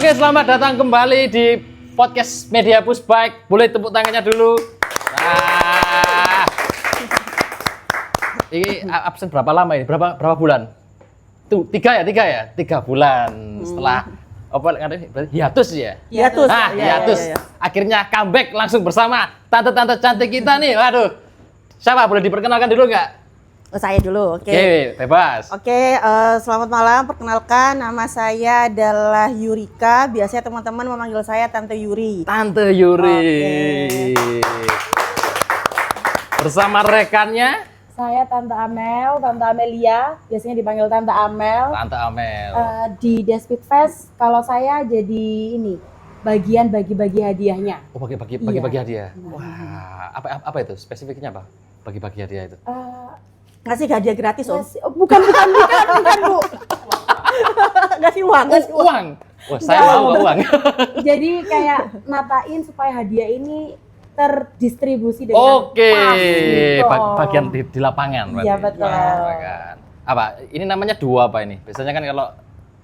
Oke, selamat datang kembali di podcast Media Pushbike. Boleh tepuk tangannya dulu. Nah. Ini absen berapa lama ini? Berapa bulan? Tuh, 3 ya? 3 bulan setelah berarti hiatus ya? Hiatus. Nah, hiatus. Ya. Akhirnya comeback langsung bersama tante-tante cantik kita nih. Waduh. Siapa? Boleh diperkenalkan dulu nggak? Saya dulu, oke. Oke, bebas. Oke, selamat malam. Perkenalkan, nama saya adalah Yurika. Biasanya teman-teman memanggil saya Tante Yuri. Tante Yuri. Oke. Bersama rekannya Saya Tante Amel, Tante Amelia, biasanya dipanggil Tante Amel. Tante Amel. Di Despit Fest, kalau saya jadi ini, bagian bagi-bagi hadiahnya. Oh, bagi-bagi hadiah. Wah, apa itu? Spesifiknya apa? Bagi-bagi hadiah itu. Ngasih hadiah gratis, Om. Bukan, Bu. Ngasih uang. Uang. Wah, saya mau uang. Jadi kayak natain supaya hadiah ini terdistribusi dengan Oke, pas gitu. bagian di lapangan. Iya, berarti. betul. Lapangan. Apa? Ini namanya duo apa ini? Biasanya kan kalau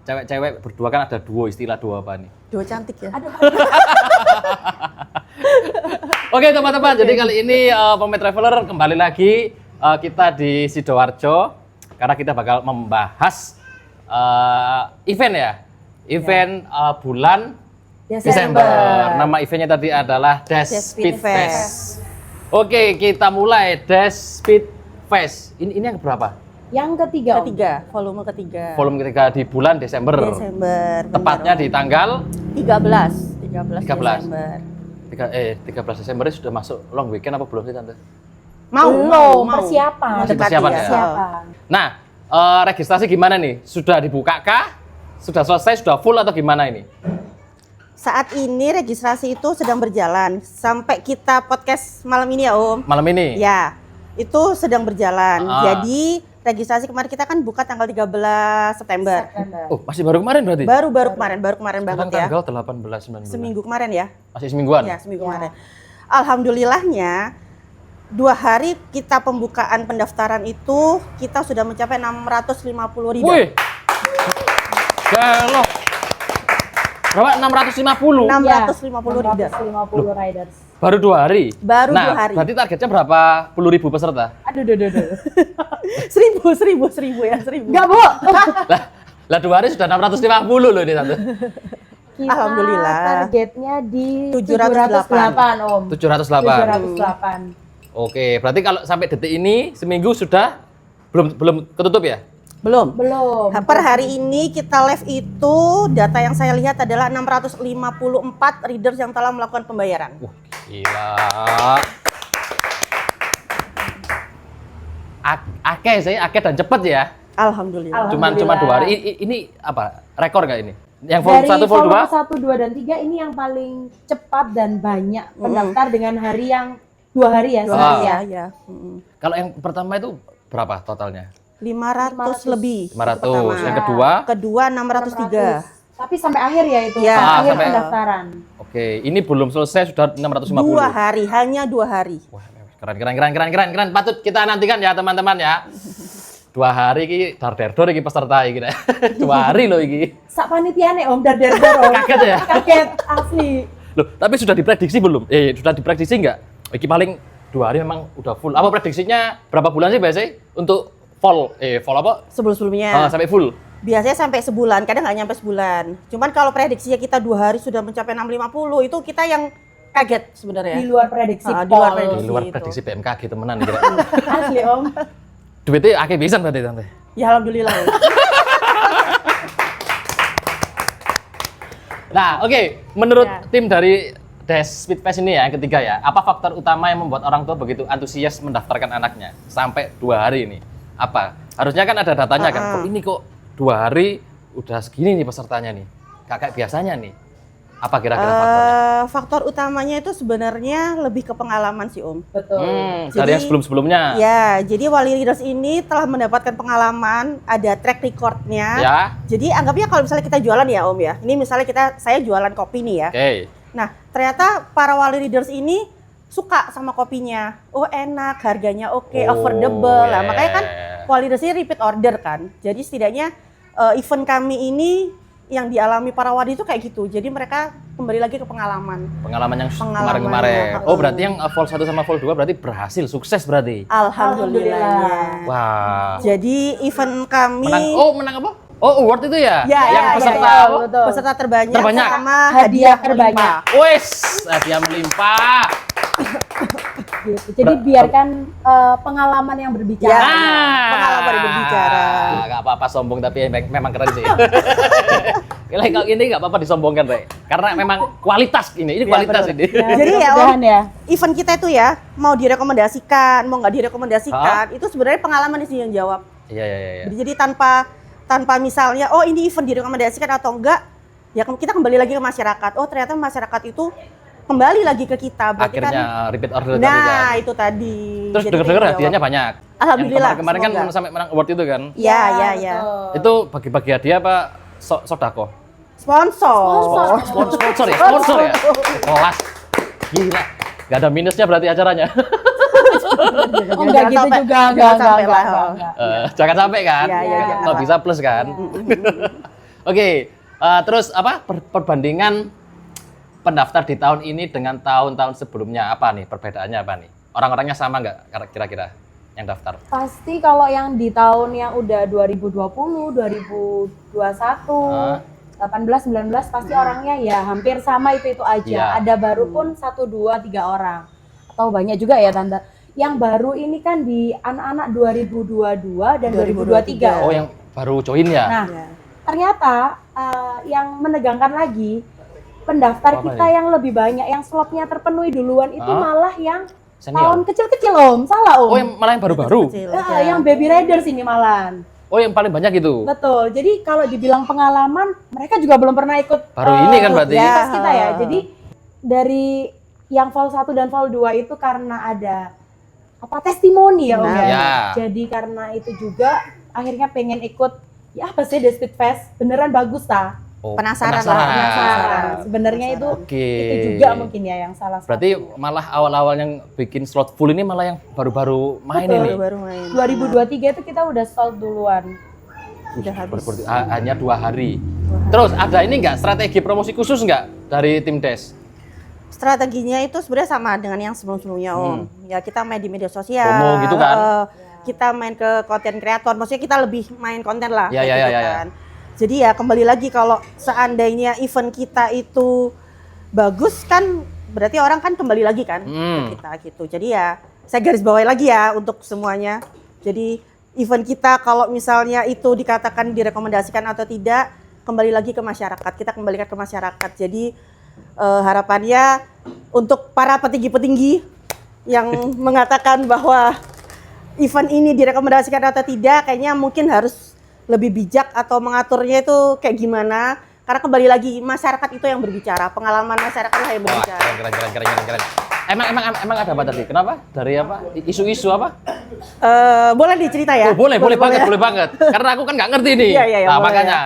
cewek-cewek berdua kan ada duo, istilah duo apa nih? Duo cantik ya. Aduh, Oke teman-teman, jadi kali ini Pemain Traveler kembali lagi kita di Sidoarjo karena kita bakal membahas event ya, event bulan Desember. Nama eventnya tadi adalah Despit Fest. Oke, kita mulai Despit Fest. Ini yang berapa? yang ketiga, Om. Volume ketiga. Volume ketiga di bulan Desember. Bener, Tepatnya di tanggal 13 13. Desember. 13 Desember ini sudah masuk long weekend apa belum sih Tante? Belum, persiapan. Masih persiapan ya? Persiapan. Nah, registrasi gimana nih? Sudah dibuka kah? Sudah selesai? Sudah full atau gimana ini? Saat ini registrasi itu sedang berjalan sampai kita podcast malam ini ya, Om. Malam ini? Ya, itu sedang berjalan. Jadi registrasi kemarin kita kan buka tanggal 13 September. Oh, masih baru kemarin berarti? Baru kemarin banget ya. Tanggal 18, 19. Seminggu kemarin ya. Masih semingguan? Ya, seminggu kemarin. Alhamdulillahnya 2 hari kita pembukaan pendaftaran itu kita sudah mencapai 650 ribu. Wih! Gelo! Berapa? 650? 650 ribu. 650 riders. Baru 2 hari? Baru nah, 2 hari. Berarti targetnya berapa puluh ribu peserta? Aduh. 1000 ya, 1000. Enggak, Bu. Lah 2 hari sudah 650 loh ini Tante. Kita Alhamdulillah. targetnya di 708, Om. 708. 708. Oke, berarti kalau sampai detik ini seminggu sudah belum ketutup ya? Belum. Per hari ini kita live itu data yang saya lihat adalah 654 readers yang telah melakukan pembayaran. Wah, gila. Ake dan cepet ya. Alhamdulillah. Cuma 2 hari. Ini apa? Rekor nggak ini? Yang volume Dari 1, volume 2? 1, 2, dan 3 ini yang paling cepat dan banyak pendaftar dengan hari yang 2 hari ya. 2 hari ya. ya. Kalau yang pertama itu berapa totalnya? 500 lebih. 500. Pertama. Yang kedua? 603. Tapi sampai akhir ya itu, Ya, akhir sampai- pendaftaran. Oke, ini belum selesai sudah 650. 2 hari, hanya 2 hari. Wah, keren. Patut kita nantikan ya teman-teman ya. 2 hari iki dar-der-dor iki peserta iki. 2 hari loh iki. Sak panitiane Om dar-dar Om. Kaget ya? Kaget asli. Loh, tapi sudah diprediksi belum? Sudah diprediksi nggak? Iki paling 2 hari memang udah full. Apa prediksinya berapa bulan sih biasanya untuk full apa? Sebelum-sebelumnya. Sampai full. Biasanya sampai sebulan, kadang nggak nyampe sebulan. Cuman kalau prediksinya kita 2 hari sudah mencapai 650, itu kita yang kaget sebenarnya. Di luar prediksi Di luar Pol. prediksi. Di luar itu. prediksi BMKG temenan kira. Asli Om. Duitnya akeh pisan berarti Tante. Ya alhamdulillah. Nah, oke. Menurut Ya. tim dari Despit Fest ini ya, yang ketiga ya, apa faktor utama yang membuat orang tua begitu antusias mendaftarkan anaknya sampai 2 hari ini? Apa? Harusnya kan ada datanya kan. Kok ini kok 2 hari udah segini nih pesertanya nih. Kakak biasanya nih. Apa kira-kira faktornya? Faktor utamanya itu sebenarnya lebih ke pengalaman sih Om. Betul. Dari yang sebelum-sebelumnya. Ya, jadi wali readers ini telah mendapatkan pengalaman, ada track recordnya. Ya. Jadi anggapnya kalau misalnya kita jualan ya Om ya. Ini misalnya saya jualan kopi nih ya. Oke. Nah, ternyata para wali readers ini suka sama kopinya. Oh enak, harganya oke, affordable. Nah, makanya kan wali readers ini repeat order kan. Jadi setidaknya event kami ini yang dialami para wadi itu kayak gitu. Jadi mereka kembali lagi ke pengalaman. Pengalaman yang Pengalaman, kemarin-kemarin. ya. Oh, berarti yang Vol 1 sama Vol 2 berarti berhasil, sukses berarti. Alhamdulillah. Wah. Jadi event kami Menang apa? Oh, award itu ya? Ya, yang ya, peserta ya, apa? betul. peserta terbanyak, Terbanyak. sama Hadiah terbanyak. Wes, hadiah melimpah. Gitu. Jadi biarkan pengalaman yang berbicara. Ya. Nah, pengalaman berbicara. Gak apa-apa sombong tapi memang keren sih. Kalau ini gak apa-apa disombongkan, Rek. Karena memang kualitas ini kualitas betul. ini. Jadi ya, Om, mudah-mudahan ya. event kita itu ya mau direkomendasikan, mau nggak direkomendasikan, itu sebenarnya pengalaman di sini yang jawab. Iya. Jadi tanpa misalnya, oh ini event direkomendasikan atau enggak, ya kita kembali lagi ke masyarakat. Oh ternyata masyarakat itu kembali lagi ke kita. Berarti Akhirnya repeat order tadi nah kan. itu tadi. Terus Jadi dengar-dengar kita hadiahnya jawab. banyak. Alhamdulillah. Yang kemarin kan semoga. sampai menang award itu kan. Ya. betul. Itu bagi-bagi hadiah apa sodako? Sponsor. Sponsor ya? Sponsor ya? Kelas. Gila. Gak ada minusnya berarti acaranya. Oh, enggak gitu sampai- juga, jangan enggak, sampai lah. enggak. Jangan sampai kan? Iya, jangan Kalau lah. bisa plus kan? Oke, terus apa perbandingan pendaftar di tahun ini dengan tahun-tahun sebelumnya apa nih? Perbedaannya apa nih? Orang-orangnya sama nggak kira-kira yang daftar? Pasti kalau yang di tahun yang udah 2020, 2021, 18, 19 pasti orangnya ya hampir sama itu aja. Iya. Ada baru pun 1, 2, 3 orang. Atau banyak juga ya Tante. Yang baru ini kan di anak-anak 2022 dan 2023. Oh, yang baru join ya? Nah, Ya. ternyata yang menegangkan lagi pendaftar Apa kita nih? yang lebih banyak, yang slotnya terpenuhi duluan itu Hah? malah yang Senior. tahun kecil-kecil Om, salah Om. Oh, yang malah yang baru-baru? Kecil, Yang baby riders ini malahan. Oh, yang paling banyak itu? Betul. Jadi kalau dibilang pengalaman, mereka juga belum pernah ikut Baru ini kan berarti? tes kita ya. Jadi dari yang Vol 1 dan Vol 2 itu karena ada testimoni ya Om ya. Ya. Jadi karena itu juga akhirnya pengen ikut ya apa sih The Speed Fest? Beneran bagus ta? Oh, Penasaran lah, Penasaran. Sebenarnya itu Oke. juga mungkin ya yang salah Berarti satu. malah awal-awal yang bikin slot full ini malah yang baru-baru main Betul. ini. Baru main. 2023 itu kita udah sold duluan. Sudah habis. Hanya 2 hari. Terus ada ini nggak strategi promosi khusus nggak dari tim Des? Strateginya itu sebenarnya sama dengan yang sebelum-sebelumnya Om. Ya kita main di media sosial. Promo gitu kan? Kita main ke konten kreator, maksudnya kita lebih main konten lah. Ya, kayak ya, gitu ya, ya. kan. Jadi ya kembali lagi kalau seandainya event kita itu bagus kan berarti orang kan kembali lagi kan ke kita gitu. Jadi ya saya garis bawahi lagi ya untuk semuanya. Jadi event kita kalau misalnya itu dikatakan direkomendasikan atau tidak, kembali lagi ke masyarakat. Kita kembalikan ke masyarakat. Jadi harapannya untuk para petinggi-petinggi yang mengatakan bahwa event ini direkomendasikan atau tidak, kayaknya mungkin harus lebih bijak atau mengaturnya itu kayak gimana. Karena kembali lagi masyarakat itu yang berbicara, pengalaman masyarakat lah yang Wah, berbicara. keren. Emang ada apa tadi? Kenapa? Dari apa? Isu-isu apa? Boleh dicerita ya? Oh, boleh banget. Karena aku kan nggak ngerti nih. Iya, Nah, boleh. makanya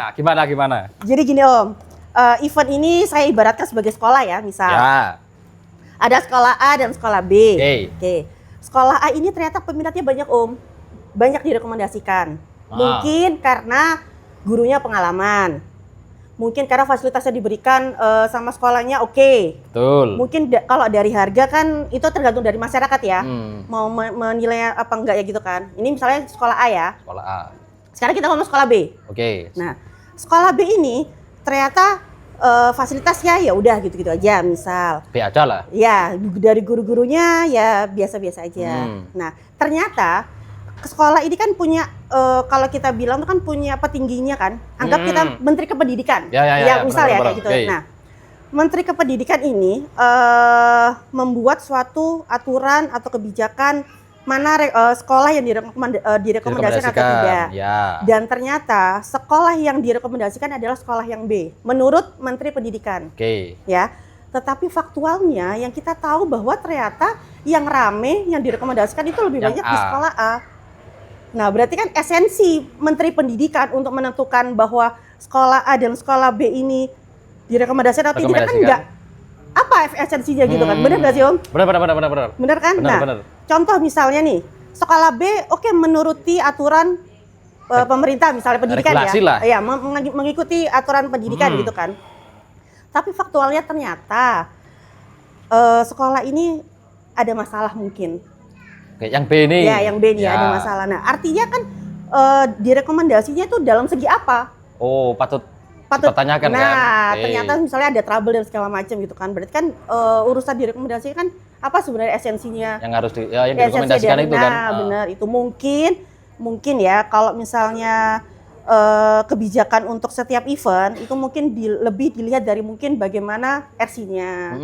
gimana? Jadi gini Om, event ini saya ibaratkan sebagai sekolah ya, misal. Ya. Ada sekolah A dan sekolah B. Oke. Sekolah A ini ternyata peminatnya banyak Om. Banyak direkomendasikan. Mungkin karena gurunya pengalaman. Mungkin karena fasilitasnya diberikan sama sekolahnya oke. Betul. Mungkin kalau dari harga kan itu tergantung dari masyarakat ya. Hmm. Mau menilai apa enggak ya gitu kan. Ini misalnya sekolah A ya. Sekolah A. Sekarang kita ngomong sekolah B. Oke. Nah, sekolah B ini ternyata fasilitasnya ya udah gitu-gitu aja misal. B aja lah. Ya, dari guru-gurunya ya biasa-biasa aja. Nah, ternyata sekolah ini kan punya kalau kita bilang itu kan punya petingginya kan. Anggap kita Menteri Kependidikan. Ya, misal ya benar, kayak gitu. oke. Nah, Menteri Kependidikan ini membuat suatu aturan atau kebijakan mana sekolah yang direkomendasikan atau tidak. Ya. Dan ternyata sekolah yang direkomendasikan adalah sekolah yang B menurut Menteri Pendidikan. Oke. Ya. Tetapi faktualnya yang kita tahu bahwa ternyata yang rame yang direkomendasikan itu lebih Yang banyak di A. sekolah A. Nah, berarti kan esensi Menteri Pendidikan untuk menentukan bahwa sekolah A dan sekolah B ini direkomendasikan atau tidak kan enggak. Apa esensinya gitu kan? Benar nggak sih Om? Benar. Benar kan? Benar, Nah, benar. contoh misalnya nih, sekolah B oke menuruti aturan pemerintah misalnya pendidikan Regulasi ya. lah. Iya, mengikuti aturan pendidikan gitu kan. Tapi faktualnya ternyata sekolah ini ada masalah mungkin. Oke, yang B ini. Ya, yang B nih Ya. ada masalah. Nah, artinya kan direkomendasinya itu dalam segi apa? Oh, patut dipertanyakan kan. Nah, Oke. ternyata misalnya ada trouble dan segala macam gitu kan. Berarti kan urusan direkomendasikan kan apa sebenarnya esensinya? yang harus yang Esensi direkomendasikan dari- itu kan. Nah, benar itu mungkin ya kalau misalnya kebijakan untuk setiap event itu mungkin lebih dilihat dari mungkin bagaimana RC-nya.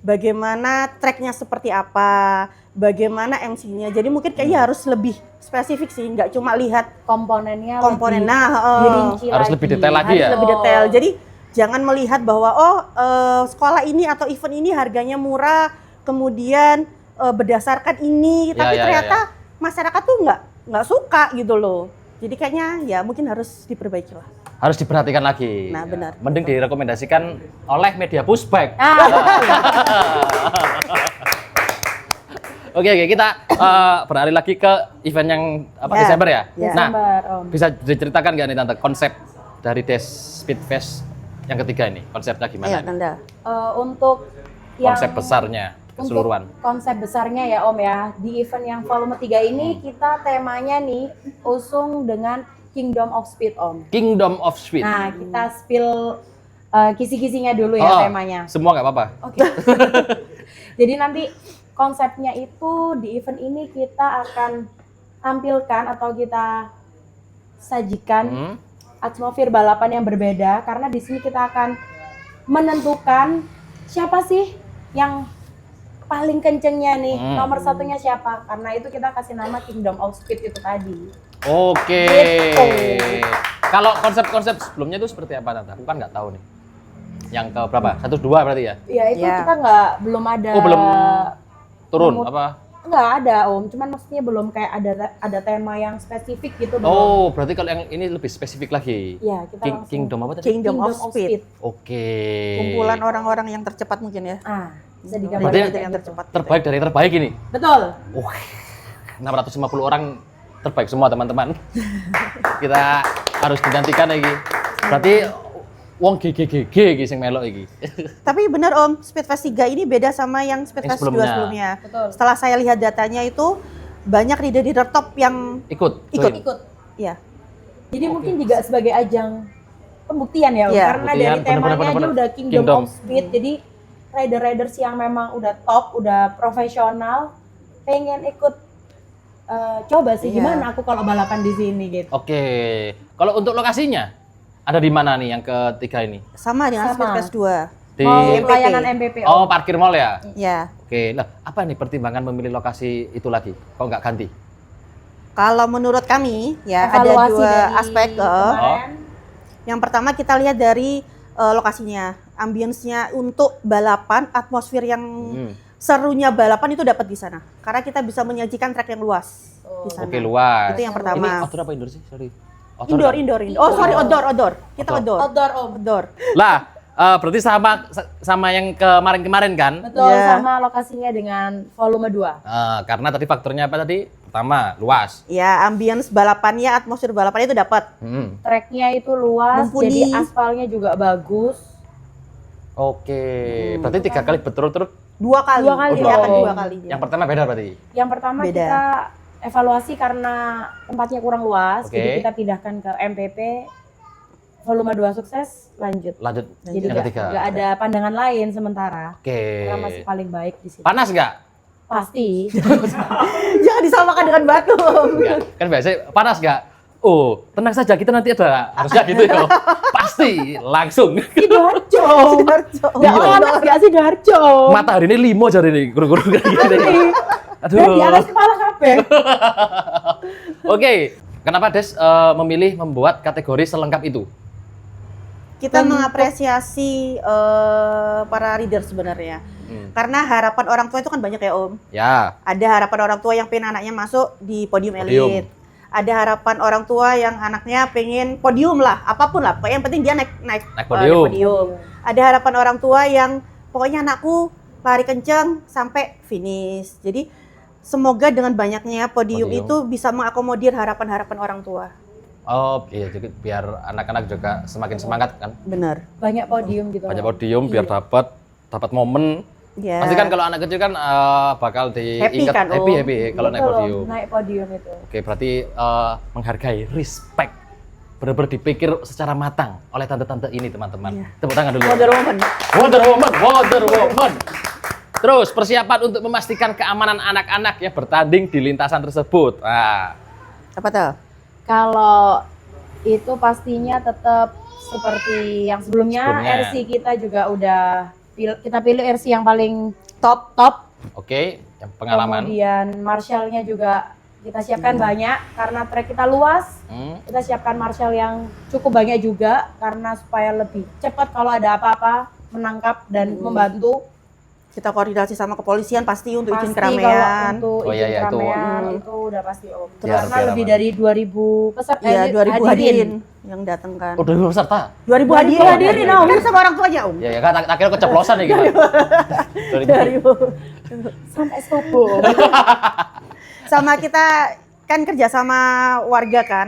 Bagaimana tracknya seperti apa, bagaimana MC-nya. Jadi mungkin kayaknya harus lebih spesifik sih, nggak cuma lihat Komponennya komponen. lebih Nah, dirinci Harus lagi. lebih detail lagi harus ya? lebih detail. Jadi jangan melihat bahwa sekolah ini atau event ini harganya murah, kemudian berdasarkan ini, tapi ya, ternyata masyarakat tuh nggak suka gitu loh. Jadi kayaknya ya mungkin harus diperbaiki lah. Harus diperhatikan lagi. Nah, benar. Mending direkomendasikan oleh media pushback. Oke, kita beralih lagi ke event yang Ya. Desember ya. Ya. Nah, Desember, Om. bisa diceritakan nggak nih Tante konsep dari Des Speedfest yang ketiga ini? Konsepnya gimana? Ayo, nih? Tanda. Untuk yang Konsep besarnya keseluruhan. Untuk konsep besarnya ya Om ya, di event yang volume 3 ini kita temanya nih usung dengan Kingdom of Speed Om. Kingdom of Speed. Nah, kita spill kisi-kisinya dulu ya Oh, temanya. Semua nggak apa-apa. Oke. Jadi nanti konsepnya itu di event ini kita akan tampilkan atau kita sajikan atmosfer balapan yang berbeda karena di sini kita akan menentukan siapa sih yang paling kencengnya nih, nomor satunya siapa, karena itu kita kasih nama Kingdom of Speed itu tadi. Oke. Gitu. Kalau konsep-konsep sebelumnya itu seperti apa Tante? Aku kan nggak tahu nih. Yang ke berapa? 1-2 berarti ya? Ya itu Ya. kita belum ada. Oh, belum turun Nomor- apa? Nggak ada Om, cuman maksudnya belum kayak ada tema yang spesifik gitu belum. Oh, berarti kalau yang ini lebih spesifik lagi. Ya kita langsung. Kingdom apa tadi? Kingdom of Speed. Oke. Kumpulan orang-orang yang tercepat mungkin ya. Bisa Berarti digambarkan Berarti kayak yang gitu. tercepat. Terbaik dari terbaik ini. Betul. 650 orang terbaik semua teman-teman. Kita harus digantikan lagi. Berarti wong GGGG iki sing melok iki. Tapi benar Om, Speedfest 3 ini beda sama yang Speedfest 2 sebelumnya. sebelumnya. Betul. Setelah saya lihat datanya itu banyak leader-leader top yang Ikut. Ikut. join. Ikut. ya Jadi mungkin juga sebagai ajang pembuktian ya, Om. Iya. karena Pembuktian, dari temanya bener-bener. aja udah Kingdom Kingdom. of Speed. Jadi rider-riders yang memang udah top, udah profesional, pengen ikut coba sih Iya. gimana aku kalau balapan di sini gitu. Oke. Kalau untuk lokasinya ada di mana nih yang ketiga ini? sama dengan Sama. Speedfest 2. Di Mall MPP. pelayanan MPP. Om. Oh, parkir mall ya? Ya. Oke. Lah, apa nih pertimbangan memilih lokasi itu lagi? Kok nggak ganti? Kalau menurut kami ya ada Evaluasi dua dari aspek. kemarin. Yang pertama kita lihat dari lokasinya, ambience-nya untuk balapan, atmosfer yang serunya balapan itu dapat di sana. Karena kita bisa menyajikan track yang luas di sana. Oke, luas. Itu yang pertama. Ini outdoor apa indoor sih? Sorry. Indoor, kan? indoor, indoor. Oh, sorry, outdoor. Kita outdoor. Outdoor Om. Outdoor. Lah, berarti sama yang kemarin-kemarin kan? Betul, Ya. sama lokasinya dengan volume 2. Karena tadi faktornya apa tadi? Pertama, luas. Ya, ambience balapannya, atmosfer balapannya itu dapat. Tracknya itu luas, Mumpuni. jadi aspalnya juga bagus. Oke, berarti 3 kali berturut-turut. 2 kali. Dua kali, Iya, kan Om. 2 kali. Yang pertama beda berarti. Yang pertama Beda. kita evaluasi karena tempatnya kurang luas, Oke. jadi kita pindahkan ke MPP. Volume 2 sukses, lanjut. Lanjut Jadi yang ketiga. nggak ada pandangan lain sementara. Oke. Karena masih paling baik di situ. Panas nggak? Pasti. Jangan disamakan dengan batu. Enggak. Kan biasanya panas nggak? Oh, tenang saja, kita nanti ada harusnya gitu ya. Pasti langsung. Sidoarjo. Sidoarjo. Nggak panas nggak Sidoarjo. Matahari ini 5 jari ini, guru-guru kayak gini. Aduh. Dan di atas kepala kabeh. Oke, kenapa Des memilih membuat kategori selengkap itu? Kita mengapresiasi para reader sebenarnya. Karena harapan orang tua itu kan banyak ya Om. Ya. Ada harapan orang tua yang pengen anaknya masuk di podium Podium. elite. Ada harapan orang tua yang anaknya pengen podium lah, apapun lah. Pokoknya yang penting dia naik podium. podium. Ada harapan orang tua yang pokoknya anakku lari kenceng sampai finish. Jadi semoga dengan banyaknya podium Podium. itu bisa mengakomodir harapan-harapan orang tua. Oh, iya, jadi biar anak-anak juga semakin semangat kan. Bener. Banyak podium gitu. Banyak podium biar dapat momen. Ya. Pasti kan kalau anak kecil kan bakal Happy diingat kan, happy kalau naik Betul, podium. naik podium itu. Oke, berarti menghargai, respect, benar-benar dipikir secara matang oleh tante-tante ini teman-teman. Iya. Tepuk tangan dulu. Wonder Woman. Wonder Woman, Wonder Woman. Terus persiapan untuk memastikan keamanan anak-anak yang bertanding di lintasan tersebut. Nah, Apa tuh? Kalau itu pastinya tetap seperti yang sebelumnya, Sebelumnya. RC kita juga udah kita pilih RC yang paling top. oke, yang pengalaman. Kemudian marshallnya juga kita siapkan banyak karena trek kita luas. Hmm. Kita siapkan marshall yang cukup banyak juga karena supaya lebih cepat kalau ada apa-apa menangkap dan membantu. Kita koordinasi sama kepolisian pasti untuk izin Pasti keramaian. kalau untuk Oh, iya, izin iya, itu. keramaian itu udah pasti Om. Biar- Karena biar lebih aman. dari 2000 peserta Iya, 2000 hadirin yang datang kan. Udah peserta. 2000 2000 hadirin, Om. Kan sama orang tuanya, Om. Ya, ya kan tak kira keceplosan nih kita. 2000. sampai subuh. Sama kita kan kerja sama warga kan.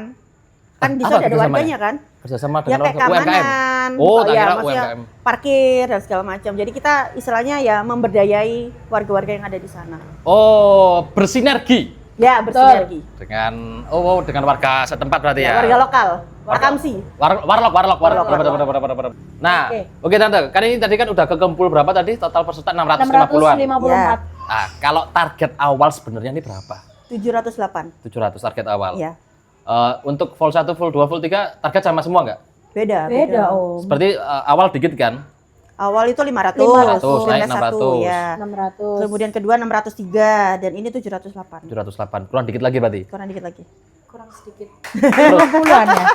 Kan di Apa sana ada kerjasama warganya kan. Kerjasama Ya dengan kayak UMKM. keamanan. Oh, tak ya, kira maksudnya UMKM. parkir dan segala macam. Jadi kita istilahnya ya memberdayai warga-warga yang ada di sana. Oh, bersinergi Ya, bersinergi. dengan dengan warga setempat berarti ya. Ya, warga lokal. Akamsi. Warlock. Warlock. Bener. Nah, Oke. oke tante, kan ini tadi kan udah kekumpul berapa tadi total peserta 650-an. 654. Nah, kalau target awal sebenarnya ini berapa? 708. 700 target awal. Ya. Untuk vol 1, vol 2, vol 3 target sama semua nggak? Beda. Beda Om. Seperti awal dikit kan? Awal itu 500, 500, naik 600, 600. ya. 600. Kemudian kedua 603 dan ini 708. 708. Kurang dikit lagi berarti. Kurang dikit lagi. kurang sedikit. Terus, 50-an ya.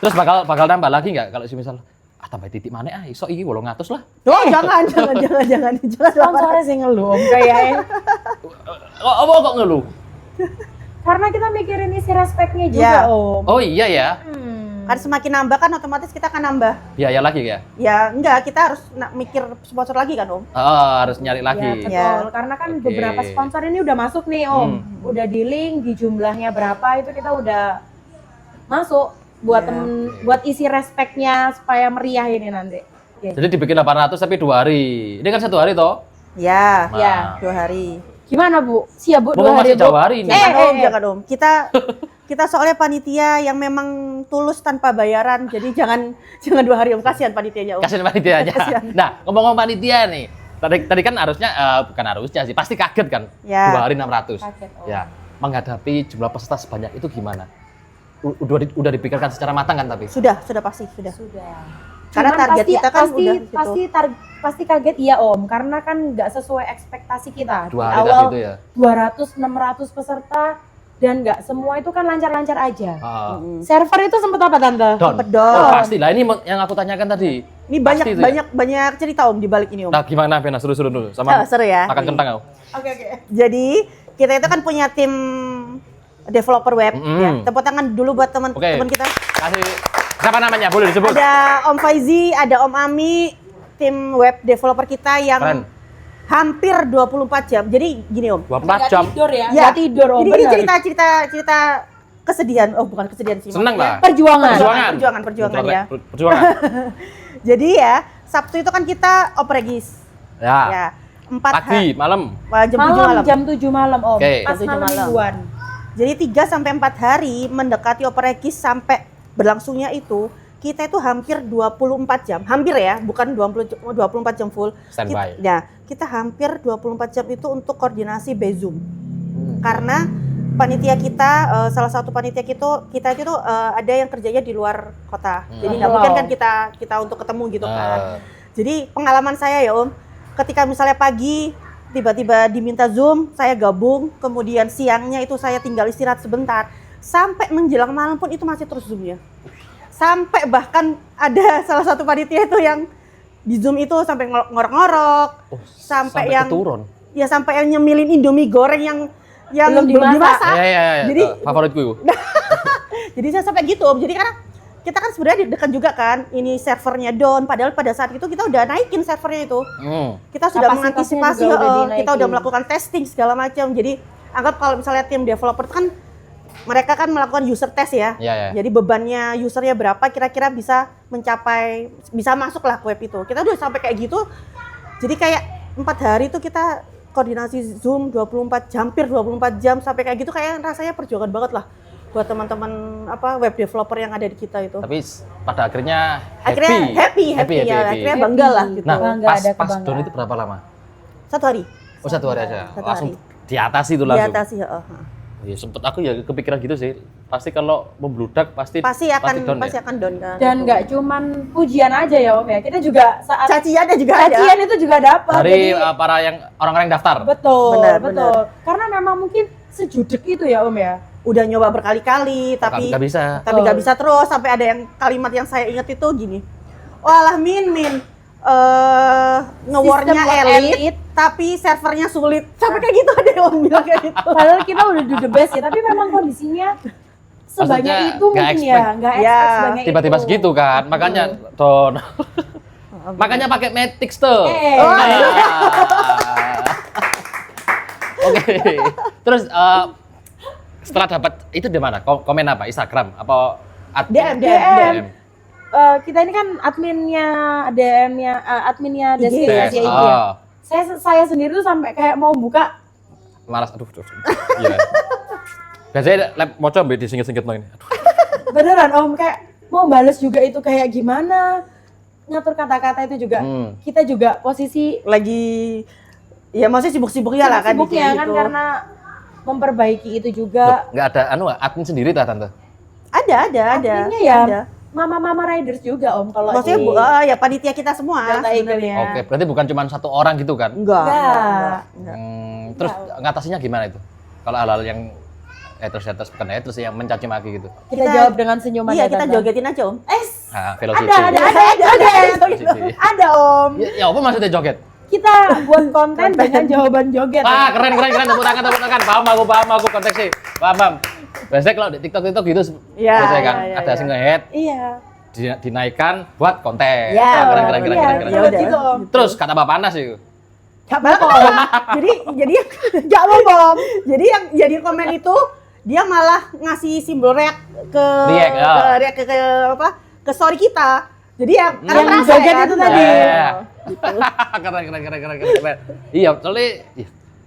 terus bakal nambah lagi nggak kalau misal tambah titik mana iso iki 800 lah. Oh, jangan. Sponsornya sih ngeluh Om kayaknya. Apa kok ngeluh? Karena kita mikirin isi respeknya juga Ya. Om. Oh iya ya. Kan semakin nambah kan otomatis kita akan nambah. Biaya lagi ya. Ya enggak, kita harus mikir sponsor lagi kan, Om. Harus nyari lagi. Ya, betul. Karena kan Oke. beberapa sponsor ini udah masuk nih Om. Udah di link, di jumlahnya berapa itu kita udah masuk buat Ya. buat isi respeknya supaya meriah ini nanti. Ya. Jadi dibikin 800 tapi 2 hari. Ini kan 1 hari toh? Ya, Ya. 2 hari. Gimana Bu? Siap Bu 2 Mau hari masih jauh hari ini. Jangan Om. Kita soalnya panitia yang memang tulus tanpa bayaran. Jadi jangan 2 hari Om, kasihan panitianya Om. Kasih panitia aja. Nah, ngomong-ngomong panitia nih. Tadi kan harusnya bukan harusnya sih, pasti kaget kan? Ya. 2 hari 600. Kaget, oh. Ya, menghadapi jumlah peserta sebanyak itu gimana? Udah dipikirkan secara matang kan tapi? Sudah pasti, sudah. Sudah. Karena Cuman target kita kan pasti, udah gitu. pasti kaget iya Om, karena kan nggak sesuai ekspektasi kita. 2 Di hari awal tadi itu ya. 200-600 peserta dan nggak semua itu kan lancar-lancar aja. Mm-mm. Server itu sempet apa Tante? Don. Sempet down. Oh, pasti lah, ini yang aku tanyakan tadi. Ini banyak Pasti itu ya? banyak cerita Om di balik ini Om. Nah, gimana Vena? Seru-seru dulu sama Seru ya. makan kentang aku. Oke. Jadi kita itu kan punya tim developer web. Mm-mm. Ya. Tepuk tangan dulu buat teman Oke. kita. Kasih siapa namanya? Boleh disebut? Ada Om Faizi, ada Om Ami, tim web developer kita yang Keren. hampir 24 jam. Jadi gini Om. 24 jam. Tidur ya? Ya. Nggak tidur Om, Jadi ini bener. cerita kesedihan. Oh, bukan kesedihan sih. Senang maksudnya. lah. Perjuangan. Perjuangan ya. Perjuangan. Jadi ya, Sabtu itu kan kita operegis. Ya. Ya. 4 Pagi, malam. jam 7 malam. Jam 7 malam Om. Oke. Pas Jam 7 malam malam. mingguan. Jadi 3 sampai 4 hari mendekati operegis sampai berlangsungnya itu kita itu hampir 24 jam. Hampir ya, bukan 24 jam full. Standby. Kita hampir 24 jam itu untuk koordinasi by Zoom. Karena panitia kita, salah satu panitia kita itu ada yang kerjanya di luar kota. Jadi nggak mungkin kan kita untuk ketemu gitu kan. Jadi pengalaman saya ya Om, ketika misalnya pagi tiba-tiba diminta Zoom, saya gabung, kemudian siangnya itu saya tinggal istirahat sebentar. Sampai menjelang malam pun itu masih terus Zoom ya. Sampai bahkan ada salah satu panitia itu yang di Zoom itu sampai ngorok-ngorok, sampai yang keturun. ya sampai yang nyemilin Indomie goreng yang Belum belum dimasak. dimasak. Ya. Jadi- Favoritku itu. Jadi saya sampai gitu Om. Jadi karena kita kan sebenarnya deg-degan juga kan, ini servernya down. Padahal pada saat itu kita udah naikin servernya itu. Kita sudah Kapasitasnya mengantisipasi, juga udah kita dinaikin. udah melakukan testing segala macam. Jadi anggap kalau misalnya tim developer kan mereka kan melakukan user test ya. Iya, ya. Jadi bebannya usernya berapa kira-kira bisa masuk lah ke web itu. Kita udah sampai kayak gitu. Jadi kayak 4 hari itu kita koordinasi Zoom 24 jam, hampir 24 jam sampai kayak gitu, kayak rasanya perjuangan banget lah buat teman-teman web developer yang ada di kita itu. Tapi pada akhirnya happy ya. Akhirnya bangga lah gitu. Nah, Bangga, ada pas kebanggaan. down itu berapa lama? 1 hari. Oh, 1 hari aja. Satu Langsung hari. diatasi itu Di langsung. atas ya. Ya sempet aku ya kepikiran gitu sih. Pasti kalau membludak pasti Pasti down akan ya? down kan. Dan gitu. nggak cuman pujian aja ya Om ya, kita juga saat Caciannya juga ada. cacian itu juga dapat. Dari Jadi, para orang-orang yang daftar. betul, Benar, betul. Karena memang mungkin sejudek itu ya Om ya. Udah nyoba berkali-kali tapi Nggak bisa. tapi nggak bisa terus, sampai ada yang kalimat yang saya ingat itu gini, walah min nge-war-nya Sistem war elit tapi servernya sulit, sampai kayak gitu ada yang bilang kayak gitu. Padahal kita udah do the best ya, tapi memang kondisinya sebanyak Maksudnya itu nggak mungkin expect. ya, nggak Ya, expect sebanyak Tiba-tiba itu. segitu kan, makanya down. Makanya pakai Matix tuh. Eh. Ah. Oke. Terus setelah dapat itu di mana? Komen apa? Instagram apa DM. Kita ini kan adminnya DM-nya, adminnya IG. Destinasi IG. Oh, Saya sendiri tuh sampai kayak mau buka, malas aduh. Iya. Biasanya mau coba disingkit-singkit ini. Aduh. beneran Om, kayak mau bales juga itu kayak gimana, ngatur kata-kata itu juga. Kita juga posisi Lagi ya masih sibuk-sibuknya lah kan. sibuknya kayak kan gitu. karena memperbaiki itu Loh, juga. nggak ada admin sendiri tak tante? Ada. Adminnya ya Ada. mama-mama riders juga Om kalau Maksudnya di ya panitia kita semua Delta Eagle sebenarnya. ya. Oke, berarti bukan cuma satu orang gitu kan? Enggak. Enggak. Terus ngatasinya gimana itu? Kalau hal-hal yang haters bukan haters yang mencaci maki gitu. Kita jawab dengan senyuman Iya, ya, kita Tante. jogetin aja Om. Nah, velocity. Ada Velocity. ada Om. Ya apa maksudnya joget? Kita buat konten dengan jawaban joget. Ah, keren. Tepuk tangan. Paham aku konteksnya. Paham. Biasanya kalau di TikTok gitu Iya, biasanya kan iya, ada iya. sing nge-head Iya. dinaikkan buat konten. Ya, Wah, keren. Iya, Ya udah. gitu Om. Terus kata Bapak Panas itu. Gak apa-apa Om. jadi gak apa-apa Om. Jadi komen itu dia malah ngasih simbol react ke React, ya. ke react ke apa? Ke story kita. Jadi ya karena Yang terasa joget kan? itu tadi. Ya. Gitu. Keren. Iya, soalnya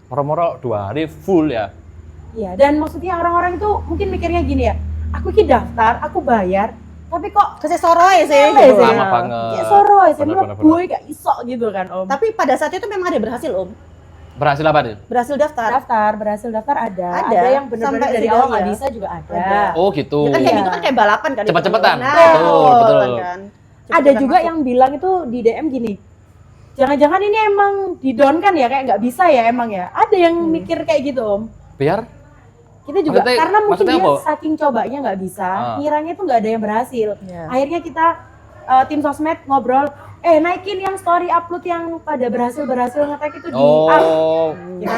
moro-moro 2 hari full ya. Iya, dan maksudnya orang-orang itu mungkin mikirnya gini ya. Aku ki daftar, aku bayar, tapi kok Kasih soroy sih. Lele gitu. sih. Lama banget. kayak soroy, saya bilang Bener. gue gak iso gitu kan Om. Tapi pada saat itu memang ada berhasil Om. Berhasil apa nih? Berhasil daftar. berhasil daftar ada. Ada. yang benar-benar Sampai dari sudah, awal nggak ya. bisa juga ada. Ada. Oh gitu. Ya kan kayak Iya. gitu kan kayak balapan kan. Cepet-cepetan. Nah, Betul. kan. Ada Cepet-cepetan juga masuk. yang bilang itu di DM gini, jangan-jangan ini emang di down kan ya, kayak nggak bisa ya emang ya. Ada yang mikir kayak gitu Om. Biar Kita juga Maksudnya- karena mungkin maksudnya dia apa? saking cobanya nggak bisa, Ah. ngiranya tuh nggak ada yang berhasil. Iya. Akhirnya kita tim sosmed ngobrol, naikin yang story upload yang pada berhasil ngetek itu di kita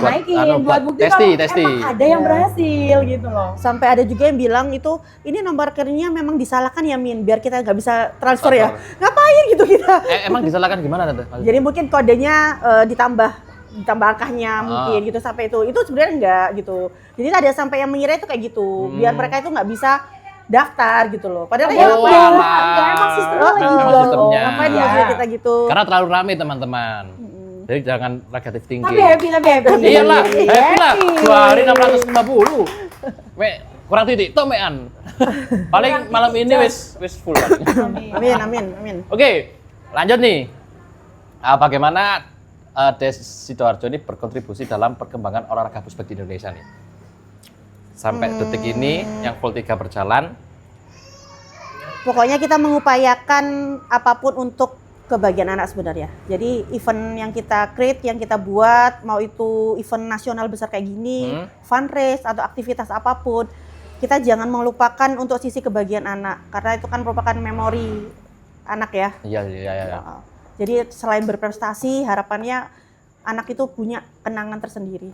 naikin buat bukti kalau emang ada yang Iya. berhasil gitu loh. Sampai ada juga yang bilang itu ini nomor rekeningnya memang disalahkan ya Min, biar kita nggak bisa transfer ya. Ngapain gitu kita? Emang disalahkan gimana tante? Jadi mungkin kodenya ditambah angkanya mungkin gitu sampai itu sebenarnya enggak gitu. Jadi ada sampai yang mengira itu kayak gitu, biar mereka itu nggak bisa daftar gitu loh. Padahal ya Oh, ngapain? alah. Emang sistemnya Oh, lagi iya. gitu. Sistemnya. Ngapain Ya. maksudnya kita gitu? Karena terlalu rame teman-teman. Jadi jangan negatif tinggi. Tapi happy. Iyalah, happy lah. 2 hari 650. Weh, kurang titik toh mean. Paling malam ini wis full. Amin. Oke, lanjut nih. Bagaimana Des Sidoarjo ini berkontribusi dalam perkembangan olahraga pushback di Indonesia nih? Sampai detik ini yang full 3 berjalan. Pokoknya kita mengupayakan apapun untuk kebahagiaan anak sebenarnya. Jadi event yang kita create, yang kita buat, mau itu event nasional besar kayak gini, fundraise atau aktivitas apapun, kita jangan melupakan untuk sisi kebahagiaan anak, karena itu kan merupakan memori anak ya. Iya. Jadi selain berprestasi, harapannya anak itu punya kenangan tersendiri.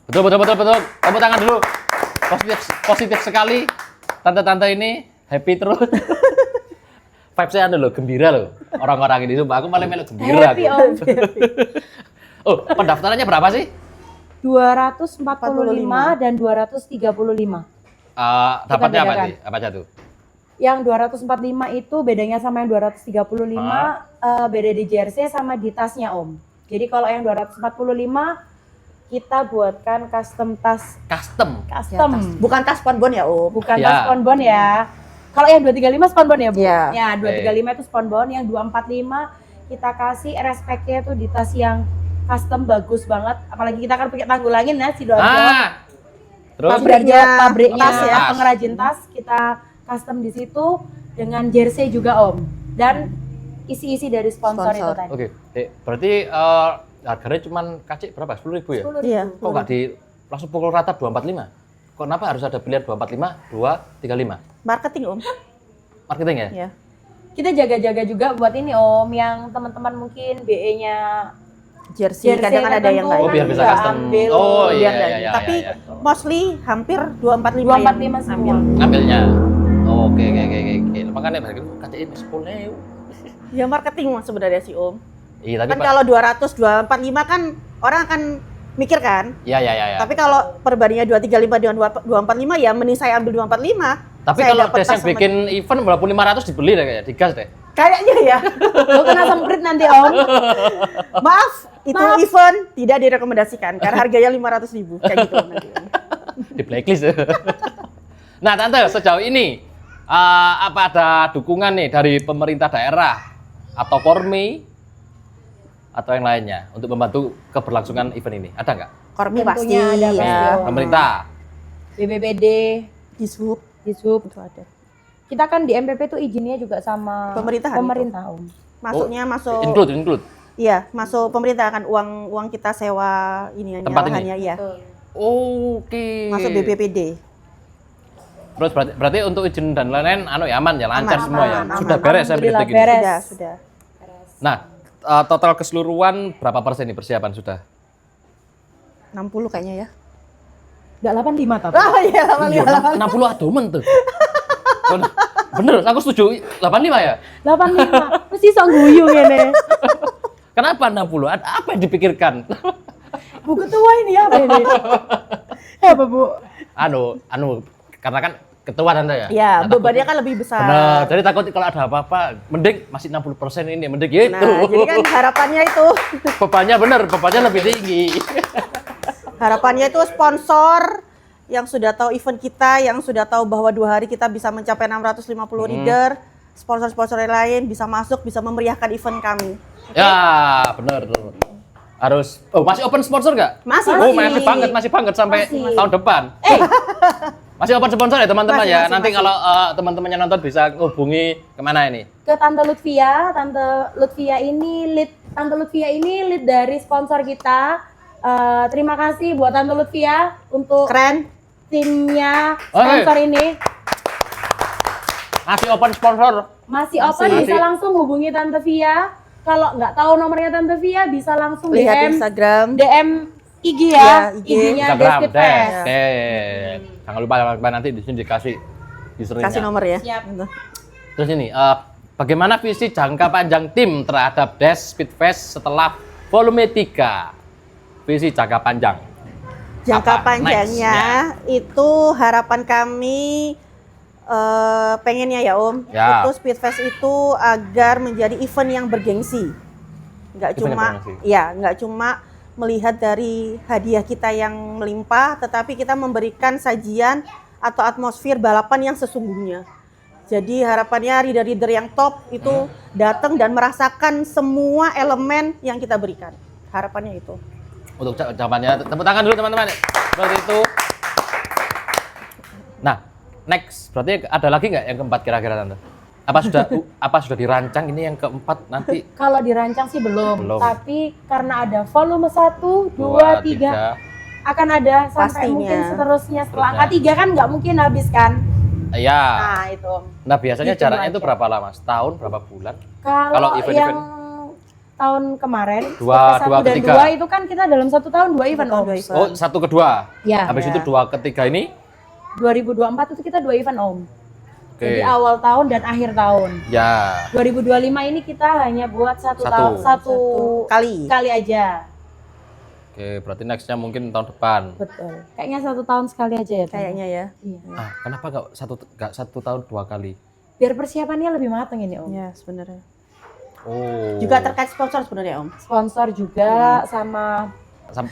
Betul. Tepuk tangan dulu. Positif sekali. Tante-tante ini happy terus. Vibes-nya anu loh, gembira loh. Orang-orang ini sumpah aku malah melok gembira. Happy aku. Om. Oh, pendaftarannya berapa sih? 245 dan 235. Dapatnya apa bedakan. sih? Apa aja tuh? Yang 245 itu bedanya sama yang 235 beda di jersey sama di tasnya Om. Jadi kalau yang 245 kita buatkan custom tas. Custom. Ya, tas. Bukan tas sponbon ya Om. Bukan Ya. tas sponbon ya. Kalau yang 235 sponbon ya Bu? Iya. Ya 235 itu sponbon, yang 245 kita kasih respect-nya tuh di tas yang custom bagus banget. Apalagi kita kan pakai tanggulangin ya Sidoarjo. Terus pabriknya tas ya. pengrajin tas kita custom di situ dengan jersey juga Om. Dan isi-isi dari sponsor itu Sponsor. tadi. Oke, berarti harganya cuma kasih berapa? 10.000 ya? 10.000. Iya. Kok nggak di langsung pukul rata 245? Kok kenapa harus ada pilihan 245, 235? Marketing Om. Marketing ya? Ya. Kita jaga-jaga juga buat ini Om, yang teman-teman mungkin BE-nya Jersey kadang kan ada yang tertentu Oh, biar bisa nggak custom. ambil. Oh, Biar iya, dan- iya, iya, Tapi iya. mostly hampir 245 245 yang semua. ambil. Ngambilnya. Oke. Makanya harga KCI 10.000. Ya marketing Mas sebenarnya sih Om. Iya, tapi Kan kalau 200 245 kan orang akan mikir kan. Iya. Tapi kalau perbandingannya 235 dengan 245 ya mending saya ambil 245. Tapi Saya kalau dapat Des yang tas sama- bikin event walaupun 500 dibeli deh kayak digas deh. kayaknya ya. Lo kena semprit nanti Om. Maaf, itu Maaf. event tidak direkomendasikan karena harganya 500.000 kayak gitu nanti. Di blacklist. Nah, Tante, sejauh ini apa ada dukungan nih dari pemerintah daerah atau Kormi atau yang lainnya untuk membantu keberlangsungan event ini? Ada nggak? Kormi pasti Tentunya ada pasti, ya. Om. Pemerintah. BPBD, Dishub Dishub. itu ada. Kita kan di MPP tuh izinnya juga sama Pemerintahan pemerintah Om. Masuknya masuk Include. iya, masuk pemerintah kan uang kita sewa ini Tempat ini? lahannya ya. Betul. Oke. Masuk BPPD. Terus berarti untuk izin dan lain-lain aman ya, lancar Aman, semua ya. aman, Sudah aman. beres sampai Alhamdulillah, detik ini. beres. Sudah. Nah, total keseluruhan berapa persen nih persiapan sudah? 60 kayaknya ya. Nggak 85 tapi. Oh iya, 85. 60 adomen tuh. Bener, aku setuju. 85 ya? 85. Mesti sok guyu ngene. Kenapa 60? Ada apa yang dipikirkan? Bu ketua ini apa ini? Apa Bu? Anu, karena kan ketua Tante ya? Iya, Nah, bebannya kan lebih besar. bener, jadi takut kalau ada apa-apa, mending masih 60% ini, mending gitu. Nah, jadi kan harapannya itu bebannya lebih tinggi. harapannya itu sponsor yang sudah tahu event kita, yang sudah tahu bahwa 2 hari kita bisa mencapai 650 reader, sponsor-sponsor yang lain bisa masuk, bisa memeriahkan event kami. Ya, bener. Harus, masih open sponsor nggak? Masih. Oh, masih banget sampai Masih. tahun depan. Masih open sponsor ya teman-teman ya. Masih. Nanti kalau teman-temannya nonton bisa hubungi kemana ini? Ke Tante Lutfia. Tante Lutfia ini lead dari sponsor kita. Terima kasih buat Tante Lutfia untuk Keren. timnya Oke. sponsor ini. Masih open sponsor. Masih open, Masih. bisa langsung hubungi Tante Via. Kalau nggak tahu nomornya Tante Via, bisa langsung Lihat Instagram. DM IG ya, Iya, IG. IG-nya Instagram, Deskip Des. Fest. Oke. Jangan lupa nanti di sini dikasih username-nya. Kasih nomor ya. Siap. Gitu. Terus ini, bagaimana visi jangka panjang tim terhadap Des Speedfest setelah volume 3? Visi jangka panjang. Jangka Apa panjangnya itu harapan kami pengennya ya Om, Ya. itu Speedfest itu agar menjadi event yang bergengsi. Nggak Event yang cuma bergengsi. ya, nggak cuma melihat dari hadiah kita yang melimpah, tetapi kita memberikan sajian atau atmosfer balapan yang sesungguhnya. Jadi harapannya reader-reader yang top itu datang dan merasakan semua elemen yang kita berikan. Harapannya itu. Untuk jawabannya, tepuk tangan dulu teman-teman. Seperti itu. Nah, next, berarti ada lagi nggak yang keempat kira-kira Tante? Apa sudah dirancang ini yang keempat nanti? Kalau dirancang sih belum, Belum. tapi karena ada volume 1, 2, 3 akan ada sampai Pastinya. mungkin seterusnya. Setelah Seterusnya. angka 3 kan nggak mungkin habis kan? Iya. Nah itu. Nah, biasanya Gitu jaraknya aja. itu berapa lama? Setahun, berapa bulan? Kalau Kalau yang event-event? tahun kemarin, Dua satu dan ketiga. 2 itu kan kita dalam 1 tahun 2 event tahun Om. 2 event. Oh, 1 ke 2. Ya. Habis Ya. itu 2 ke 3 ini? 2024 itu kita 2 event Om. Oke. Jadi awal tahun dan akhir tahun. Ya. 2025 ini kita hanya buat satu Satu. tahun, satu Kali. kali aja. Oke, berarti nextnya mungkin tahun depan. Betul. Kayaknya 1 tahun sekali aja ya. Tante? Kayaknya ya. Iya. Kenapa nggak satu tahun 2 kali? Biar persiapannya lebih matang ini Om. Ya, sebenarnya. Oh. Juga terkait sponsor sebenarnya, Om. Sponsor juga sama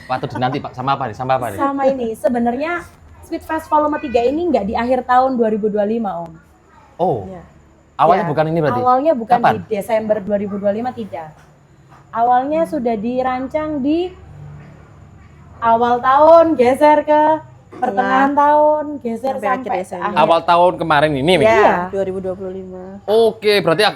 patut dinanti Pak. Sama apa nih? sama ini. Sebenarnya Speed Fest Volume 3 ini nggak di akhir tahun 2025 Om. Oh. Ya. Awalnya Ya. bukan ini berarti. Awalnya bukan Kapan? di Desember 2025 tidak. Awalnya sudah dirancang di awal tahun, geser ke pertengahan tahun, geser Sampai akhir sampai Desember. akhir. Awal tahun kemarin ini. Mi? Ya, Iya. 2025. Oke, berarti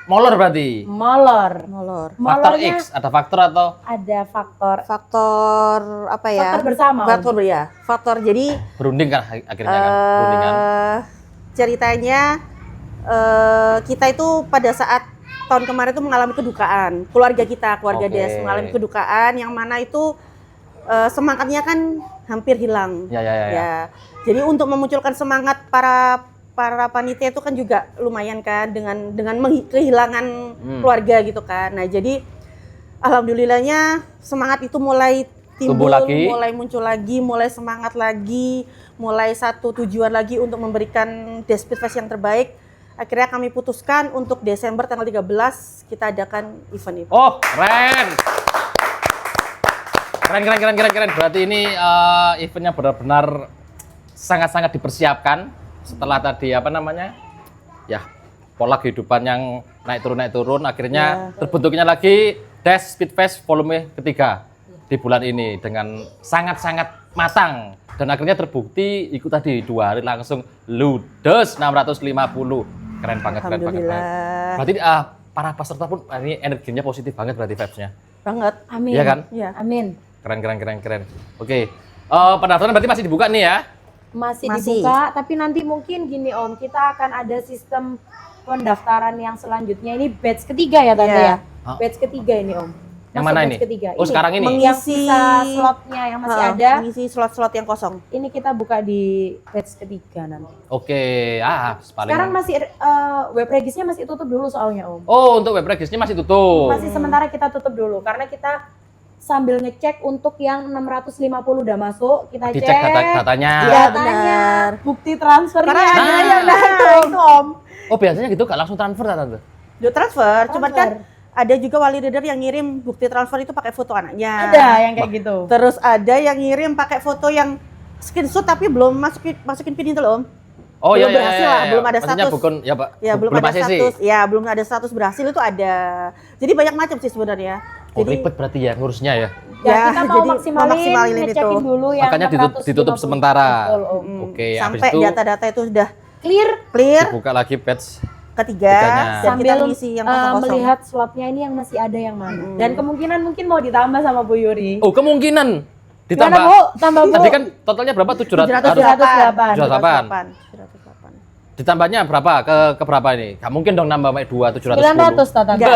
molor berarti. Molor. Molor. Faktor Molornya X, ada faktor atau ada faktor Faktor apa ya? Faktor bersama, Om. Faktor ya. Faktor jadi berunding kan akhirnya kan? Berundingan. ceritanya kita itu pada saat tahun kemarin itu mengalami kedukaan. Keluarga Oke. Des mengalami kedukaan yang mana itu semangatnya kan hampir hilang. Ya. Jadi untuk memunculkan semangat para panitia itu kan juga lumayan kan dengan kehilangan keluarga gitu kan. Nah, jadi alhamdulillahnya semangat itu mulai timbul, Tumbuh lagi. mulai muncul lagi, mulai semangat lagi, mulai satu tujuan lagi untuk memberikan Speed Fest yang terbaik. Akhirnya kami putuskan untuk Desember tanggal 13 kita adakan event itu. Oh, keren. Keren. Berarti ini eventnya benar-benar sangat-sangat dipersiapkan setelah tadi apa namanya? Ya, pola kehidupan yang naik turun akhirnya terbentuknya lagi Des Speed Fest volume ketiga di bulan ini dengan sangat-sangat matang dan akhirnya terbukti ikut tadi 2 hari langsung ludes 650. Keren banget. Alhamdulillah. Berarti para peserta pun ini energinya positif banget berarti vibes-nya. Banget. Amin. Iya kan? Iya. Amin. Keren. Oke. Pendaftaran berarti masih dibuka nih ya? Masih Masih. dibuka, tapi nanti mungkin gini Om, kita akan ada sistem pendaftaran yang selanjutnya. Ini batch ketiga ya Tante Iya. ya? Batch ketiga ini Om. Yang Masuk mana batch ini? Ketiga. Oh, sekarang ini? Yang sisa slotnya yang masih ada, Mengisi slot-slot yang kosong. ini kita buka di batch ketiga nanti. Oke. Paling. Sekarang masih web regisnya masih tutup dulu soalnya Om. Oh, untuk web regisnya masih tutup. Masih sementara kita tutup dulu karena kita sambil ngecek untuk yang 650 udah masuk, kita Dicek cek datanya. Iya, datanya, benar. bukti transfernya Karena ada ada yang yang itu Om. Oh, biasanya gitu nggak langsung transfer Tante? Dia transfer, cuman kan Transfer. ada juga wali reader yang ngirim bukti transfer itu pakai foto anaknya. Ada yang kayak gitu. Terus ada yang ngirim pakai foto yang screenshot tapi belum masukin pin itu loh, Om. Oh Belum iya. berhasil lah, belum ada Maksudnya status. bukan ya Pak. Ya belum ada ACC. status. Ya belum ada status berhasil itu ada. Jadi banyak macam sih sebenarnya. Oh, Jadi ribet berarti ya ngurusnya ya. Ya, kita mau jadi maksimalin ngecekin itu. dulu yang Makanya 650. ditutup sementara. Betul, Om. Oke, habis sampai itu data-data itu sudah Clear clear dibuka lagi batch. ketiga Tiganya. dan kita sambil ngisi yang kosong-kosong. melihat slotnya ini yang masih ada yang mana. Dan kemungkinan mungkin mau ditambah sama Bu Yuri. Oh, kemungkinan Gimana ditambah. Bu? Tambah Bu. Tadi kan totalnya berapa? 700. 708. 708. Ditambahnya berapa? Ke berapa ini? Gak mungkin dong nambah 710. 900 Tata. Enggak.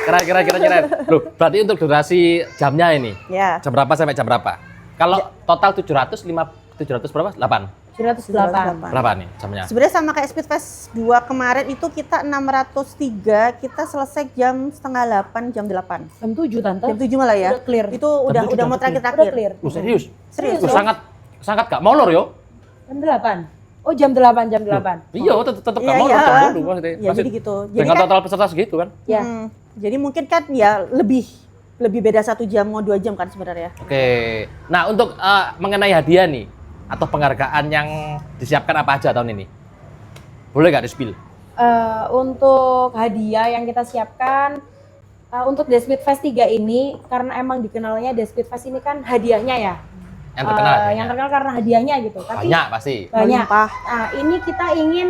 Keren. Loh, berarti untuk durasi jamnya ini Ya. jam berapa sampai jam berapa? Kalau total 700 berapa? 8. 708. Berapa nih jamnya? Sebenarnya sama kayak Speed Fest 2 kemarin itu kita 603, kita selesai jam setengah 8, jam 8. Jam 7 Tante. Jam 7 malah ya. Udah clear. Itu udah Jam 7 mau udah terakhir-terakhir. Udah clear. Serius? Serius. Loh, sangat gak molor yo. Jam 8. Oh jam 8, jam 8. Iya, tetap gak Iya, molor iya. jam dulu maksudnya. Ya jadi gitu. Jadi Dengan kan total peserta segitu kan? Ya. jadi mungkin kan ya lebih beda 1 jam mau 2 jam kan sebenarnya. Oke. Nah, untuk mengenai hadiah nih atau penghargaan yang disiapkan apa aja tahun ini? Boleh nggak di-spill? Untuk hadiah yang kita siapkan untuk The Speed Fest 3 ini karena emang dikenalnya The Speed Fest ini kan hadiahnya ya. Yang terkenal. Yang terkenal karena hadiahnya gitu. Tapi banyak pasti. banyak. Melimpah. Nah, ini kita ingin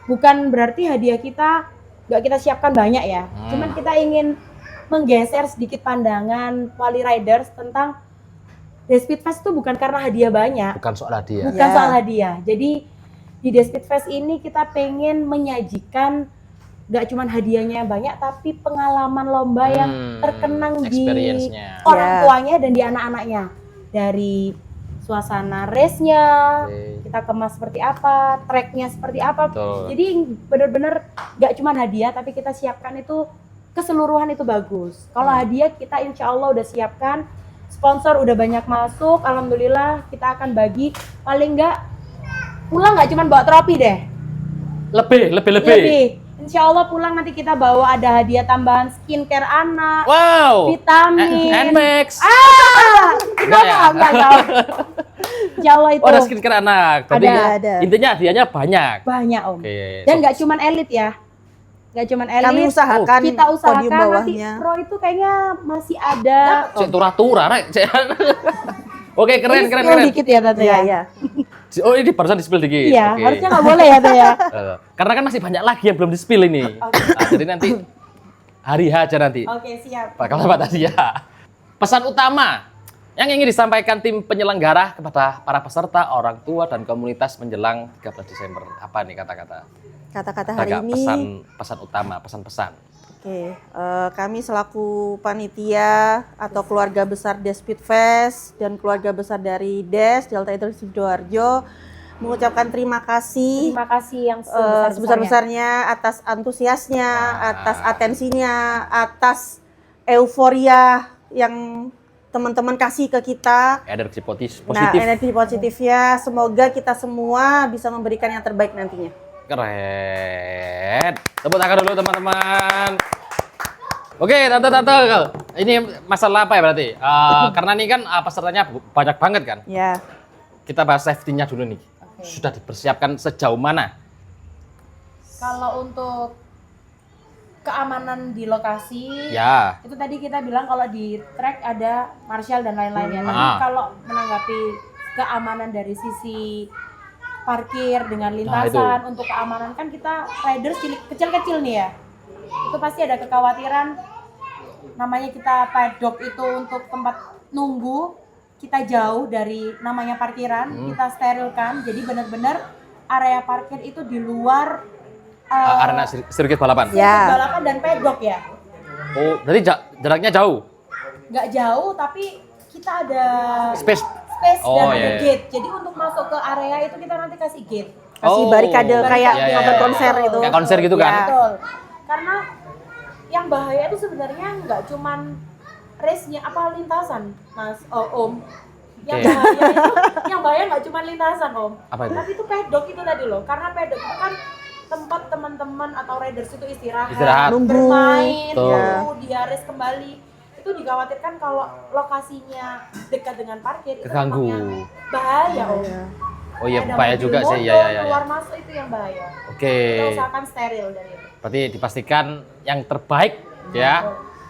bukan berarti hadiah kita nggak kita siapkan banyak ya. Cuman kita ingin menggeser sedikit pandangan wali riders tentang The Speed Fest itu bukan karena hadiah banyak. Bukan soal hadiah. Bukan Ya. soal hadiah. Jadi di The Speed Fest ini kita pengen menyajikan gak cuma hadiahnya yang banyak, tapi pengalaman lomba yang terkenang di experience-nya. orang Ya. tuanya dan di anak-anaknya. Dari suasana race-nya, Oke. kita kemas seperti apa, track-nya seperti apa. Betul. Jadi benar-benar gak cuma hadiah, tapi kita siapkan itu keseluruhan itu bagus. Kalau hadiah kita insya Allah udah siapkan, sponsor udah banyak masuk, alhamdulillah kita akan bagi paling enggak pulang nggak cuma bawa trofi deh. Lebih. Insya Allah pulang nanti kita bawa ada hadiah tambahan skincare anak, Wow. vitamin. Nmax. Enggak ya? Enggak. Insya Allah itu Oh, ada skincare anak. Berarti Ada. intinya hadiahnya banyak. banyak Om. Oke. Dan nggak cuman elit ya. Nggak cuman elit. Kami usahakan kita podium usahakan nanti bawahnya. pro itu kayaknya masih ada. Cek tura-tura, Rek. Cek. Oke, keren. Spill dikit ya Tante Iya, ya. iya. Oh, ini barusan di-spill dikit. Iya, Oke. harusnya nggak boleh ya Tante ya. Karena kan masih banyak lagi yang belum di-spill ini. Nah, jadi nanti hari H aja nanti. Oke, siap. Bakal dapat hadiah. Pesan utama yang ingin disampaikan tim penyelenggara kepada para peserta, orang tua, dan komunitas menjelang 13 Desember. Apa nih kata-kata? Kata-kata hari Agak ini. pesan utama, pesan-pesan. Oke, kami selaku panitia atau keluarga besar Despit Fest dan keluarga besar dari Delta Eater Sidoarjo mengucapkan terima kasih Terima kasih yang sebesar-besarnya atas antusiasnya, atas atensinya, atas euforia yang teman-teman kasih ke kita. Energi positif. Nah, energi positifnya semoga kita semua bisa memberikan yang terbaik nantinya. Keren. Tepuk tangan dulu teman-teman. Oke, tante. Ini masalah apa ya berarti? Karena ini kan pesertanya banyak banget kan. Ya. Kita bahas safety-nya dulu nih. Oke. Sudah dipersiapkan sejauh mana? Kalau untuk keamanan di lokasi, Ya. itu tadi kita bilang kalau di track ada marshal dan lain-lainnya. Tapi Ah. kalau menanggapi keamanan dari sisi parkir dengan Nah, lintasan, untuk keamanan kan kita riders kecil-kecil nih ya. Itu pasti ada kekhawatiran, namanya kita paddock itu untuk tempat nunggu, kita jauh dari namanya parkiran, kita sterilkan, jadi benar-benar area parkir itu di luar Arena sirkuit balapan. Ya. balapan dan paddock ya. Oh, berarti jaraknya jauh. Nggak jauh, tapi kita ada Space. dan Oh, ada iya. gate. Jadi untuk masuk ke area itu kita nanti kasih gate. Kasih Oh. barikade kayak Iya, iya, nonton iya. konser itu. Kayak konser gitu kan? Ya. Betul. Karena yang bahaya itu sebenarnya nggak cuman race-nya apa lintasan, Mas. Om. Yang Oke. bahaya itu yang bahaya nggak cuma lintasan, Om. Apa itu? Tapi itu paddock itu tadi loh. Karena paddock itu kan tempat teman-teman atau riders itu istirahat, Nunggu. bermain, Betul. nunggu dia race kembali. Itu dikhawatirkan kalau lokasinya dekat dengan parkir itu Keganggu. memang yang bahaya, Om. Oh iya, Ada bahaya mobil juga sih. mogok, Iya. keluar masuk itu yang bahaya. Oke. Kita usahakan steril dari itu. Berarti dipastikan yang terbaik ya.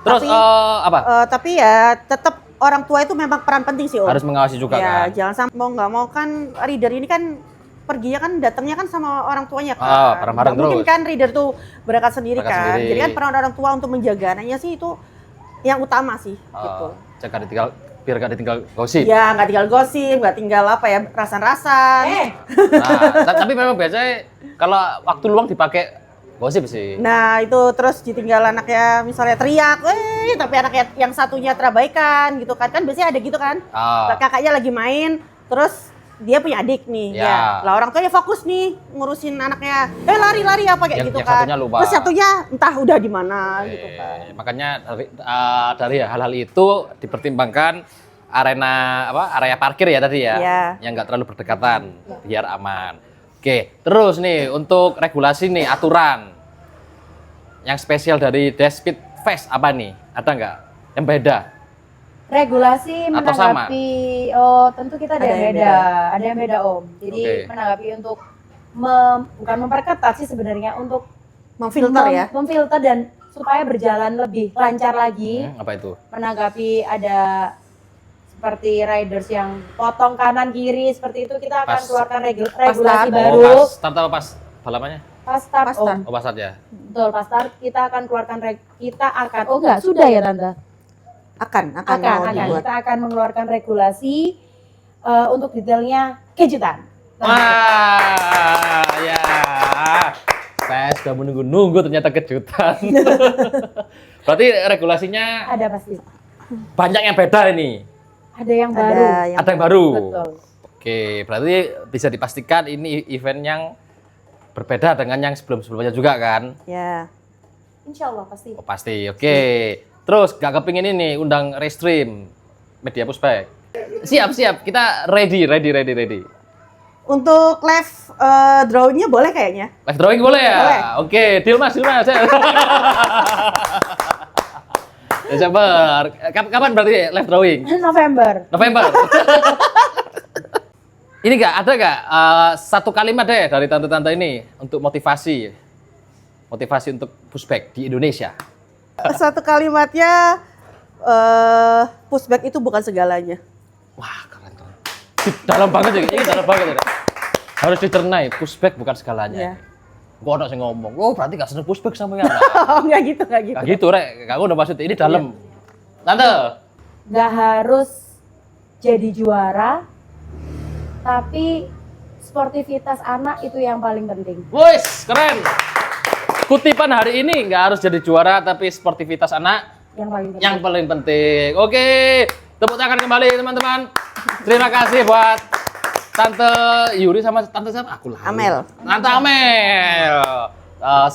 Terus Tapi- apa? Tapi ya tetap orang tua itu memang peran penting sih, Om. Harus mengawasi juga Ya, kan. jangan sampai mau nggak mau kan reader ini kan perginya kan datangnya kan sama orang tuanya kan. Ah, bareng-bareng Nggak mungkin terus. kan reader tuh berangkat sendiri Berangkat kan. sendiri. Jadi kan peran orang tua untuk menjaga anaknya sih itu yang utama sih gitu. Cek ditinggal biar gak ditinggal gosip. Ya nggak tinggal gosip, nggak tinggal apa ya rasan-rasan. Nah, tapi memang biasanya kalau waktu luang dipakai gosip sih. Nah itu terus ditinggal anaknya misalnya teriak, tapi anaknya yang satunya terabaikan gitu kan biasanya ada gitu kan. Ah, Kakaknya lagi main, terus dia punya adik nih, Ya. ya. Lah orang tuanya fokus nih ngurusin anaknya, lari-lari apa kayak Yang- gitu yang kan. satunya lupa. Terus satunya entah udah di mana gitu kan. makanya dari hal-hal itu dipertimbangkan area parkir ya tadi ya, Iya. yang nggak terlalu berdekatan biar aman. Oke, terus nih untuk regulasi nih aturan yang spesial dari Despit Fest apa nih? Ada nggak yang beda? Regulasi Atau sama? menanggapi, oh tentu kita ada Ada yang yang beda, ada yang beda Om. Jadi Oke. menanggapi untuk bukan memperketat sih sebenarnya, untuk Memfilter ya. memfilter dan supaya berjalan lebih lancar lagi. Apa itu? Menanggapi ada seperti riders yang potong kanan kiri seperti itu, kita akan Pas- keluarkan regulasi start. baru. Oh, pas start apa pas balapannya? Pas start, Pas start. Om. Oh, pas start ya. Betul, pas start kita akan keluarkan oh enggak, sudah ya Tante? Akan mau dibuat. Kita akan mengeluarkan regulasi untuk detailnya kejutan. Wah, ya. Saya sudah menunggu-nunggu ternyata kejutan. Berarti regulasinya Ada pasti. banyak yang beda ini. Ada yang baru. Ada yang baru. Betul. Oke, berarti bisa dipastikan ini event yang berbeda dengan yang sebelum-sebelumnya juga kan? Ya. Insya Allah pasti. Oh, pasti, oke. Terus gak kepingin ini undang Restream Media Pushback. Siap, kita ready. Untuk live drawing-nya boleh kayaknya. Live drawing boleh ya? Boleh. Oke, deal mas. Desember. Kapan berarti live drawing? November. Ini ada nggak satu kalimat deh dari tante-tante ini untuk motivasi untuk pushback di Indonesia? Satu kalimatnya, pushback itu bukan segalanya. Wah, keren. Dalam banget ya, ini dalam banget ya. Harus dicernai, pushback bukan segalanya. Iya. Gua ada yang ngomong, oh berarti gak seneng pushback sama ya? Oh, nggak gitu. Gak gitu, Rek. Gak udah maksudnya, ini dalam. Tante, Gak harus jadi juara, tapi sportivitas anak itu yang paling penting. wis, keren. Kutipan hari ini nggak harus jadi juara, tapi sportivitas anak Yang paling penting. yang paling penting. Oke, tepuk tangan kembali teman-teman. Terima kasih buat Tante Yuri sama Tante siapa? Aku lah. Amel. Tante Amel.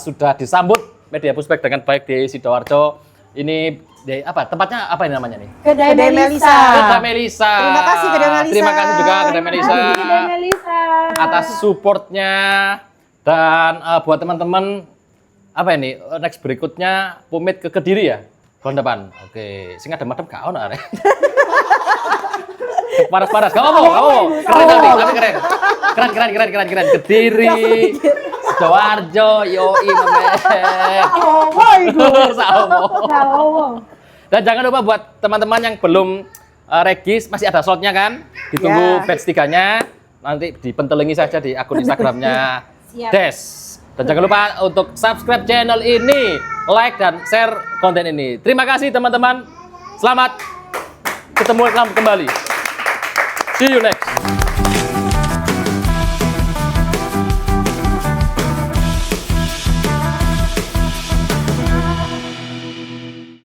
Sudah disambut Media Pushback dengan baik di Sidoarjo. Ini di apa? Tempatnya apa ini namanya nih? Kedai Kedai Melisa. Kedai Melisa. Terima kasih, Kedai Melisa. Terima kasih juga Kedai Melisa Kedai Melisa. atas supportnya dan buat teman-teman apa ini next berikutnya pamit ke Kediri ya bulan depan. Oke, sing ada madep gak ono arek. Paras-paras, gak apa-apa. Keren. Kediri, Sidoarjo, yoi Sawo. Dan jangan lupa buat teman-teman yang belum regis, masih ada slotnya kan? Ditunggu Ya. batch 3-nya, nanti dipentelengi saja di akun Instagramnya Siap. Des. Dan jangan lupa untuk subscribe channel ini, like dan share konten ini. Terima kasih teman-teman. Selamat ketemu kembali. See you next.